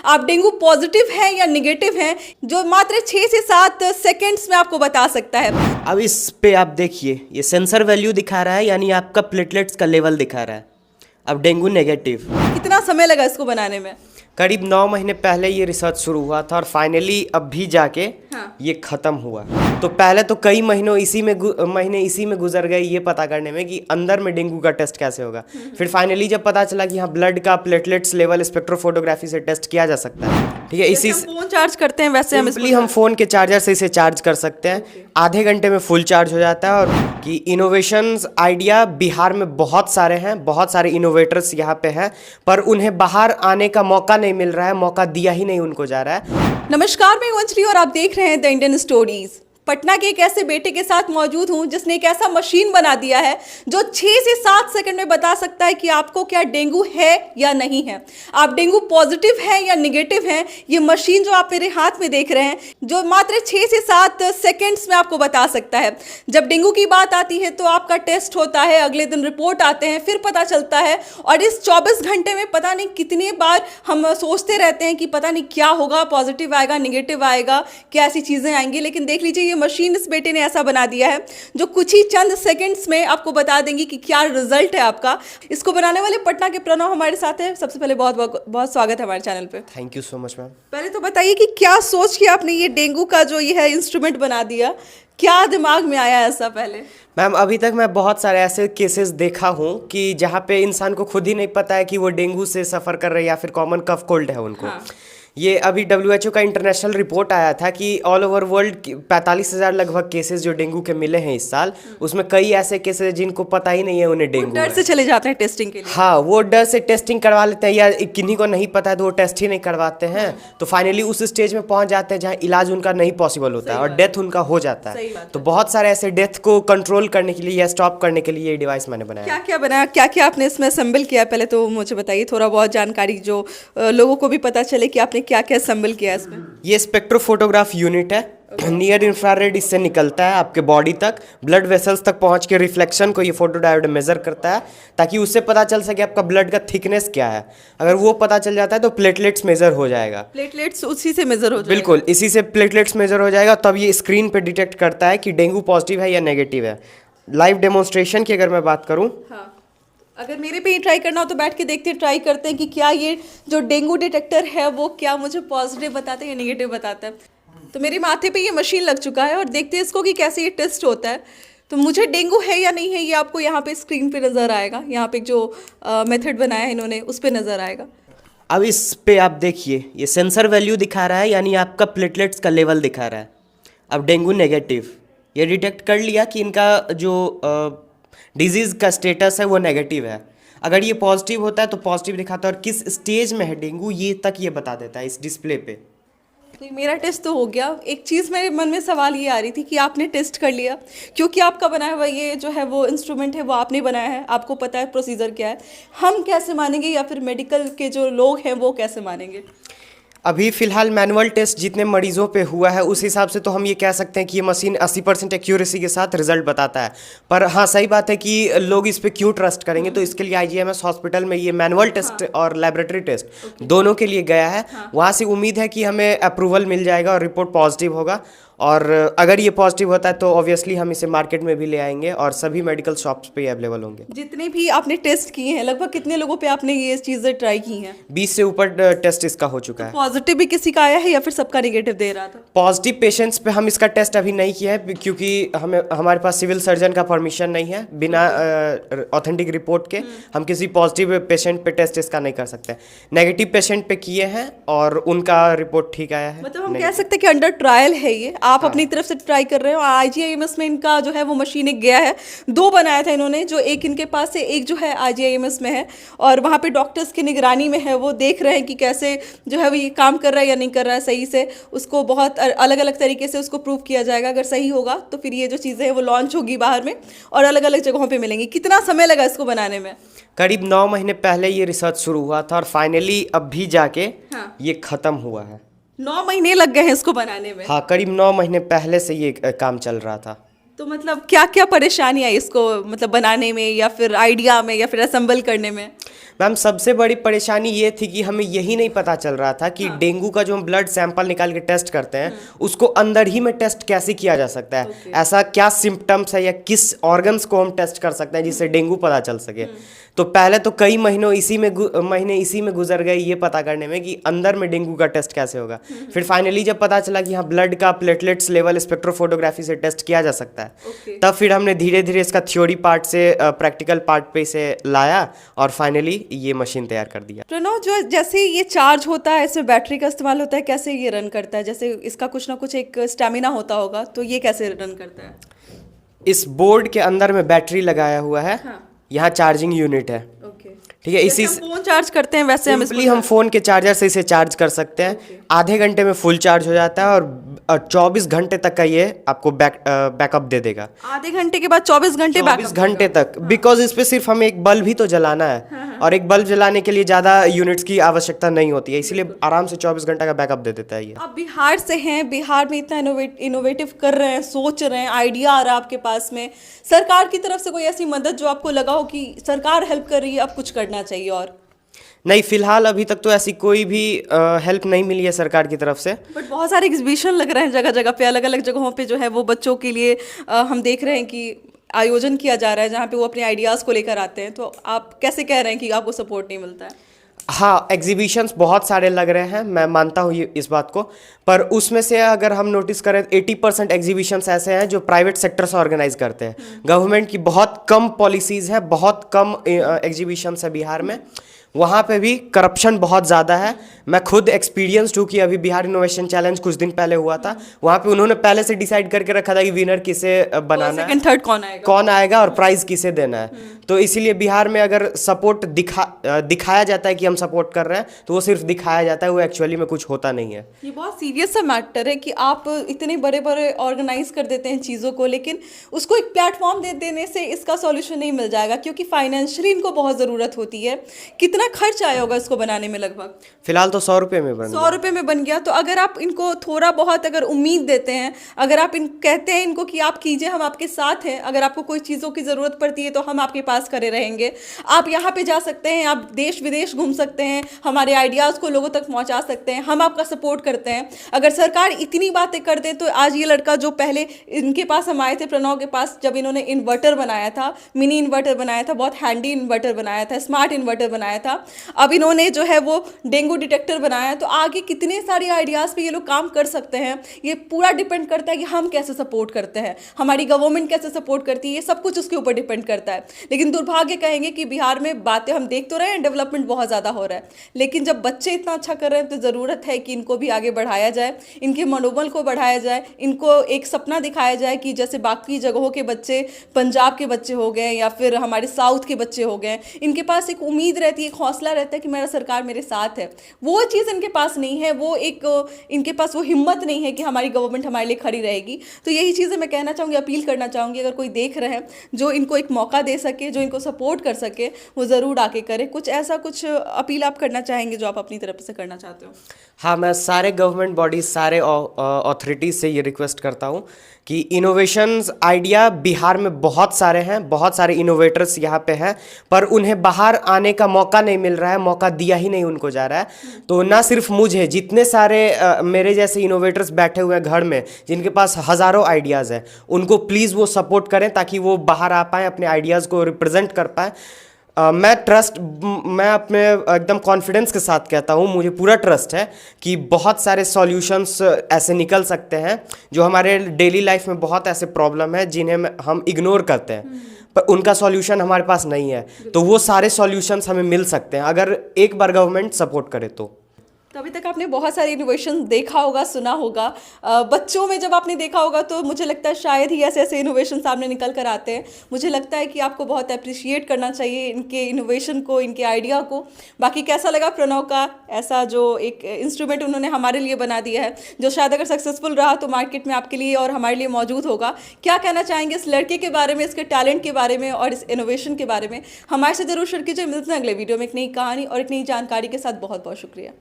आप dengue positive हैं या निगेटिव हैं, जो मात्र 6 से 7 सेकंड्स में आपको बता सकता है। अब इस पे आप देखिए, ये सेंसर वैल्यू दिखा रहा है, यानी आपका प्लेटलेट्स का लेवल दिखा रहा है। अब डेंगू नेगेटिव। कितना समय लगा इसको बनाने में? करीब 9 महीने पहले ये रिसर्च शुरू हुआ था और फाइनली अब भी जाके ये ख़त्म हुआ। तो पहले तो कई महीने इसी में गुजर गए ये पता करने में कि अंदर में डेंगू का टेस्ट कैसे होगा। फिर फाइनली जब पता चला कि हाँ, ब्लड का प्लेटलेट्स लेवल स्पेक्ट्रोफोटोग्राफी से टेस्ट किया जा सकता है। ठीक है, इसी हम फोन चार्ज करते हैं वैसे हम फ़ोन के चार्जर से इसे चार्ज कर सकते हैं। आधे घंटे में फुल चार्ज हो जाता है। और कि इनोवेशंस आइडिया बिहार में बहुत सारे हैं, बहुत सारे इनोवेटर्स यहाँ पे हैं, पर उन्हें बाहर आने का मौका नहीं मिल रहा है, मौका दिया ही नहीं उनको जा रहा है। नमस्कार, मैं अंजलि और आप देख रहे हैं द इंडियन स्टोरीज। पटना के एक ऐसे बेटे के साथ मौजूद हूं जिसने एक ऐसा मशीन बना दिया है जो 6 से 7 सेकंड में बता सकता है कि आपको क्या डेंगू है या नहीं है, आप डेंगू पॉजिटिव हैं या निगेटिव हैं। ये मशीन जो आप मेरे हाथ में देख रहे हैं, जो मात्र 6 से 7 सेकंड्स में आपको बता सकता है। जब डेंगू की बात आती है तो आपका टेस्ट होता है, अगले दिन रिपोर्ट आते हैं, फिर पता चलता है। और इस 24 घंटे में पता नहीं कितनी बार हम सोचते रहते हैं कि पता नहीं क्या होगा, पॉजिटिव आएगा, निगेटिव आएगा, क्या ऐसी चीज़ें आएंगी। लेकिन देख लीजिए, मशीन इस बेटे ने ऐसा बना दिया है जो कुछ ही चंद सेकंड्स में आपको बता देंगी कि क्या रिजल्ट है आपका। इसको बनाने वाले पटना के प्रणव हमारे साथ है। सबसे पहले बहुत बहुत स्वागत है हमारे चैनल पे। Thank you so much ma'am. पहले तो बताइए कि क्या सोच के आपने ये डेंगू का जो ये है इंस्ट्रूमेंट बना दिया, क्या दिमाग में आया ऐसा पहले? मैम, अभी तक मैं बहुत सारे ऐसे केसेस देखा हूँ कि जहाँ पे इंसान को खुद ही नहीं पता है कि वो डेंगू से सफ़र कर रहे हैं या फिर कॉमन कफ कोल्ड है उनको। हाँ। ये अभी WHO का इंटरनेशनल रिपोर्ट आया था कि ऑल ओवर वर्ल्ड 45,000 लगभग केसेस जो डेंगू के मिले हैं इस साल, उसमें कई ऐसे केसेस हैं जिनको पता ही नहीं है उन्हें डेंगू है। डर से चले जाते हैं टेस्टिंग के लिए। हाँ, वो डर से टेस्टिंग करवा लेते हैं, या किन्हीं को नहीं पता है तो वो टेस्ट ही नहीं करवाते हैं। तो फाइनली उस स्टेज में पहुंच जाते हैं जहाँ इलाज उनका नहीं पॉसिबल होता है और डेथ उनका हो जाता है। तो बहुत सारे ऐसे डेथ को कंट्रोल करने के लिए या स्टॉप करने के लिए ये डिवाइस मैंने बनाया। क्या क्या बनाया, क्या क्या आपने इसमें असेंबल किया, पहले तो मुझे बताइए थोड़ा बहुत जानकारी, जो लोगों को भी पता चले कि आपने क्या क्या असेंबल किया इसमें। ये स्पेक्ट्रोफोटोग्राफ यूनिट है। नियर इंफ्रारेड इससे निकलता है आपके बॉडी तक, ब्लड वेसल्स तक पहुंच के रिफ्लेक्शन को ये फोटो डायोड मेजर करता है, ताकि उससे पता चल सके आपका ब्लड का थिकनेस क्या है। अगर वो पता चल जाता है तो प्लेटलेट्स मेजर हो जाएगा। प्लेटलेट्स उसी से मेजर हो जाएगा? बिल्कुल, इसी से प्लेटलेट्स मेजर हो जाएगा। तब ये स्क्रीन पे डिटेक्ट करता है कि डेंगू पॉजिटिव है या नेगेटिव है। लाइव डेमोन्स्ट्रेशन की अगर मैं बात करूँ, हाँ, अगर मेरे पे ही ट्राई करना हो तो बैठ के देखते ट्राई करते हैं कि क्या ये जो डेंगू डिटेक्टर है वो क्या मुझे पॉजिटिव बताता है या नेगेटिव बताता है। तो मेरे माथे पे ये मशीन लग चुका है और देखते हैं इसको कि कैसे ये टेस्ट होता है। तो मुझे डेंगू है या नहीं है ये आपको यहाँ पे स्क्रीन पे नज़र आएगा। यहाँ पे जो मेथड बनाया है इन्होंने उस पर नज़र आएगा। अब इस पे आप देखिए, ये सेंसर वैल्यू दिखा रहा है, यानी आपका प्लेटलेट्स का लेवल दिखा रहा है। अब डेंगू नेगेटिव, ये डिटेक्ट कर लिया कि इनका जो डिजीज़ का स्टेटस है वो नेगेटिव है। अगर ये पॉजिटिव होता है तो पॉजिटिव दिखाता है, और किस स्टेज में है डेंगू ये तक ये बता देता है इस डिस्प्ले पे। तो मेरा टेस्ट तो हो गया। एक चीज़ मेरे मन में सवाल ये आ रही थी कि आपने टेस्ट कर लिया, क्योंकि आपका बनाया हुआ ये जो है वो इंस्ट्रूमेंट है वो आपने बनाया है, आपको पता है प्रोसीजर क्या है। हम कैसे मानेंगे या फिर मेडिकल के जो लोग हैं वो कैसे मानेंगे? अभी फ़िलहाल मैनुअल टेस्ट जितने मरीजों पे हुआ है उस हिसाब से तो हम ये कह सकते हैं कि ये मशीन 80% एक्यूरेसी के साथ रिजल्ट बताता है। पर हाँ, सही बात है कि लोग इस पे क्यों ट्रस्ट करेंगे, तो इसके लिए IGMS हॉस्पिटल में ये मैनुअल टेस्ट और लैबोरेटरी टेस्ट दोनों के लिए गया है। वहाँ से उम्मीद है कि हमें अप्रूवल मिल जाएगा और रिपोर्ट पॉजिटिव होगा। और अगर ये पॉजिटिव होता है तो ऑब्वियसली हम इसे मार्केट में भी ले आएंगे और सभी मेडिकल शॉप्स पे अवेलेबल होंगे। जितने भी आपने टेस्ट किए हैं, लगभग कितने लोगों पे आपने ये चीज़ें ट्राई की हैं? 20 से ऊपर टेस्ट इसका हो चुका है। पॉजिटिव भी किसी का आया है या फिर सबका नेगेटिव दे रहा था? पॉजिटिव पेशेंट्स पे हम इसका टेस्ट अभी नहीं किया है, क्योंकि हमारे पास सिविल सर्जन का परमिशन नहीं है। बिना ऑथेंटिक रिपोर्ट के हम किसी पॉजिटिव पेशेंट पे टेस्ट इसका नहीं कर सकते। नेगेटिव पेशेंट पे किए हैं और उनका रिपोर्ट ठीक आया है। मतलब हम कह सकते हैं कि अंडर ट्रायल है ये, आप अपनी तरफ से ट्राई कर रहे हो। IGIMS में इनका जो है वो मशीन एक गया है, 2 बनाया था इन्होंने, जो एक इनके पास है, एक जो है IGIMS में है और वहाँ पे डॉक्टर्स की निगरानी में है। वो देख रहे हैं कि कैसे जो है वो ये काम कर रहा है या नहीं कर रहा है सही से। उसको बहुत अलग अलग तरीके से उसको प्रूव किया जाएगा। अगर सही होगा तो फिर ये जो चीज़ें हैं वो लॉन्च होगी बाहर में और अलग अलग जगहों पर मिलेंगी। कितना समय लगा इसको बनाने में? करीब 9 महीने पहले ये रिसर्च शुरू हुआ था और फाइनली अब भी जाके ये ख़त्म हुआ है। 9 महीने लग गए हैं इसको बनाने में? हाँ, करीब 9 महीने पहले से ये काम चल रहा था। तो मतलब क्या क्या परेशानी आई इसको मतलब बनाने में या फिर आइडिया में या फिर असेंबल करने में? मैम सबसे बड़ी परेशानी ये थी कि हमें यही नहीं पता चल रहा था कि डेंगू का जो हम ब्लड सैंपल निकाल के टेस्ट करते हैं उसको अंदर ही में टेस्ट कैसे किया जा सकता है, ऐसा क्या सिम्टम्स है या किस ऑर्गन्स को हम टेस्ट कर सकते हैं जिससे डेंगू पता चल सके। तो पहले तो कई महीने इसी में गुजर गए ये पता करने में कि अंदर में डेंगू का टेस्ट कैसे होगा। फिर फाइनली जब पता चला कि हाँ ब्लड का प्लेटलेट्स लेवल स्पेक्ट्रोफोटोग्राफी से टेस्ट किया जा सकता है, तब फिर हमने धीरे धीरे इसका थ्योरी पार्ट से प्रैक्टिकल पार्ट पे इसे लाया और फाइनली ये मशीन तैयार कर दिया। प्रणव, जो जैसे ये चार्ज होता है, इसमें बैटरी का इस्तेमाल होता है, कैसे ये रन करता है? जैसे इसका कुछ ना कुछ एक स्टेमिना होता होगा, तो ये कैसे रन करता है? इस बोर्ड के अंदर में बैटरी लगाया हुआ है। हाँ। यहाँ चार्जिंग यूनिट है। ओके, ठीक है, इसी हम फोन चार्ज करते हैं वैसे हम फोन के चार्जर से इसे चार्ज कर सकते हैं। आधे घंटे में फुल चार्ज हो जाता है और 24 घंटे तक का ये आपको बैकअप दे देगा। आधे घंटे के बाद 24 घंटे 24 घंटे तक, बिकॉज इस पे सिर्फ हमें एक बल्ब ही तो जलाना है और एक बल्ब जलाने के लिए ज़्यादा यूनिट्स की आवश्यकता नहीं होती है, इसीलिए आराम से 24 घंटा का बैकअप दे देता है ये। आप बिहार से हैं, बिहार में इतना इनोवेटिव कर रहे हैं, सोच रहे हैं, आइडिया आ रहा है आपके पास में, सरकार की तरफ से कोई ऐसी मदद जो आपको लगा हो कि सरकार हेल्प कर रही है, अब कुछ करना चाहिए? और नहीं, फिलहाल अभी तक तो ऐसी कोई भी हेल्प नहीं मिली है सरकार की तरफ से। बट बहुत सारे एग्जीबिशन लग रहे हैं जगह जगह पे, अलग अलग जगहों पे जो है वो बच्चों के लिए हम देख रहे हैं कि आयोजन किया जा रहा है जहाँ पे वो अपने आइडियाज़ को लेकर आते हैं। तो आप कैसे कह रहे हैं कि आपको सपोर्ट नहीं मिलता है? हाँ, एग्जीबिशंस बहुत सारे लग रहे हैं, मैं मानता हूँ ये इस बात को, पर उसमें से अगर हम नोटिस करें 80% एग्जीबिशंस ऐसे हैं जो प्राइवेट सेक्टर से ऑर्गेनाइज करते हैं। गवर्नमेंट की बहुत कम पॉलिसीज़ है, बहुत कम एग्जीबिशंस है बिहार में, वहाँ पे भी करप्शन बहुत ज़्यादा है। मैं खुद एक्सपीरियंस्ड हूँ कि अभी बिहार इनोवेशन चैलेंज कुछ दिन पहले हुआ था, वहाँ पे उन्होंने पहले से डिसाइड करके रखा था कि विनर किसे बनाना है, सेकंड थर्ड कौन आएगा और प्राइज़ किसे देना है। तो इसीलिए बिहार में अगर सपोर्ट दिखाया जाता है कि हम सपोर्ट कर रहे हैं, तो वो सिर्फ दिखाया जाता है, वो एक्चुअली में कुछ होता नहीं है। ये बहुत सीरियस सा मैटर है कि आप इतने बड़े बड़े ऑर्गेनाइज कर देते हैं चीज़ों को, लेकिन उसको एक प्लेटफॉर्म दे देने से इसका सॉल्यूशन नहीं मिल जाएगा, क्योंकि फाइनेंशियली इनको बहुत ज़रूरत होती है। कितना खर्च आया होगा इसको बनाने में? लगभग फिलहाल तो 100 रुपये में 100 रुपये में बन गया। तो अगर आप इनको थोड़ा बहुत अगर उम्मीद देते हैं, अगर आप कहते हैं इनको कि आप कीजिए, हम आपके साथ हैं, अगर आपको कोई चीज़ों की ज़रूरत पड़ती है तो हम आपके पास खड़े रहेंगे, आप यहाँ पे जा सकते हैं, आप देश विदेश घूम सकते हैं, हमारे आइडियाज़ को लोगों तक पहुँचा सकते हैं, हम आपका सपोर्ट करते हैं। अगर सरकार इतनी बातें कर दे तो आज ये लड़का जो पहले इनके पास हम आए थे, प्रणव के पास, जब इन्होंने इन्वर्टर बनाया था, मिनी इन्वर्टर बनाया था, बहुत हैंडी इन्वर्टर बनाया था, स्मार्ट इन्वर्टर बनाया था, अब इन्होंने जो है वो डेंगू डिटेक्टर बनाया है, तो आगे कितने सारे आइडियाज़ पे ये लोग काम कर सकते हैं। ये पूरा डिपेंड करता है कि हम कैसे सपोर्ट करते हैं, हमारी गवर्नमेंट कैसे सपोर्ट करती है, ये सब कुछ उसके ऊपर डिपेंड करता है। लेकिन दुर्भाग्य कहेंगे कि बिहार में बातें हम देख तो रहे हैं, डेवलपमेंट बहुत ज़्यादा हो रहा है, लेकिन जब बच्चे इतना अच्छा कर रहे हैं तो ज़रूरत है कि इनको भी आगे बढ़ाया जाए, इनके मनोबल को बढ़ाया जाए, इनको एक सपना दिखाया जाए कि जैसे बाकी जगहों के बच्चे, पंजाब के बच्चे हो गए या फिर हमारे साउथ के बच्चे हो गए, इनके पास एक उम्मीद रहती है, एक हौसला रहता है कि मेरा सरकार मेरे साथ है। वो चीज़ इनके पास नहीं है, वो एक इनके पास वो हिम्मत नहीं है कि हमारी गवर्नमेंट हमारे लिए खड़ी रहेगी। तो यही चीज़ें मैं कहना चाहूँगी, अपील करना चाहूँगी, अगर कोई देख रहे हैं जो इनको एक मौका दे सके, जो इनको सपोर्ट कर सके, वो ज़रूर आके करे। कुछ ऐसा कुछ अपील आप करना चाहेंगे जो आप अपनी तरफ से करना चाहते हो? हाँ, मैं सारे गवर्नमेंट बॉडीज, सारे अथॉरिटीज़ से ये रिक्वेस्ट करता हूँ कि इनोवेशंस आइडिया बिहार में बहुत सारे हैं, बहुत सारे इनोवेटर्स यहाँ पे हैं, पर उन्हें बाहर आने का मौका नहीं मिल रहा है, मौका दिया ही नहीं उनको जा रहा है। तो ना सिर्फ मुझे, जितने सारे मेरे जैसे इनोवेटर्स बैठे हुए हैं घर में, जिनके पास हज़ारों आइडियाज़ हैं, उनको प्लीज़ वो सपोर्ट करें ताकि वो बाहर आ पाएँ, अपने आइडियाज़ को रिप्रेजेंट कर पाएँ। मैं अपने एकदम कॉन्फिडेंस के साथ कहता हूँ, मुझे पूरा ट्रस्ट है कि बहुत सारे सॉल्यूशंस ऐसे निकल सकते हैं जो हमारे डेली लाइफ में बहुत ऐसे प्रॉब्लम है जिन्हें हम इग्नोर करते हैं, पर उनका सॉल्यूशन हमारे पास नहीं है। तो वो सारे सॉल्यूशंस हमें मिल सकते हैं अगर एक बार गवर्नमेंट सपोर्ट करे तो। तो अभी तक आपने बहुत सारे इनोवेशन देखा होगा, सुना होगा, बच्चों में जब आपने देखा होगा तो मुझे लगता है शायद ही ऐसे ऐसे इनोवेशन सामने निकल कर आते हैं। मुझे लगता है कि आपको बहुत अप्रिशिएट करना चाहिए इनके इनोवेशन को, इनके आइडिया को। बाकी कैसा लगा प्रणव का ऐसा जो एक इंस्ट्रूमेंट उन्होंने हमारे लिए बना दिया है, जो शायद अगर सक्सेसफुल रहा तो मार्केट में आपके लिए और हमारे लिए मौजूद होगा। क्या कहना चाहेंगे इस लड़के के बारे में, इसके टैलेंट के बारे में और इस इनोवेशन के बारे में? हमारे से जरूर शेयर कीजिए। मिलते हैं अगले वीडियो में एक नई कहानी और एक नई जानकारी के साथ। बहुत बहुत शुक्रिया।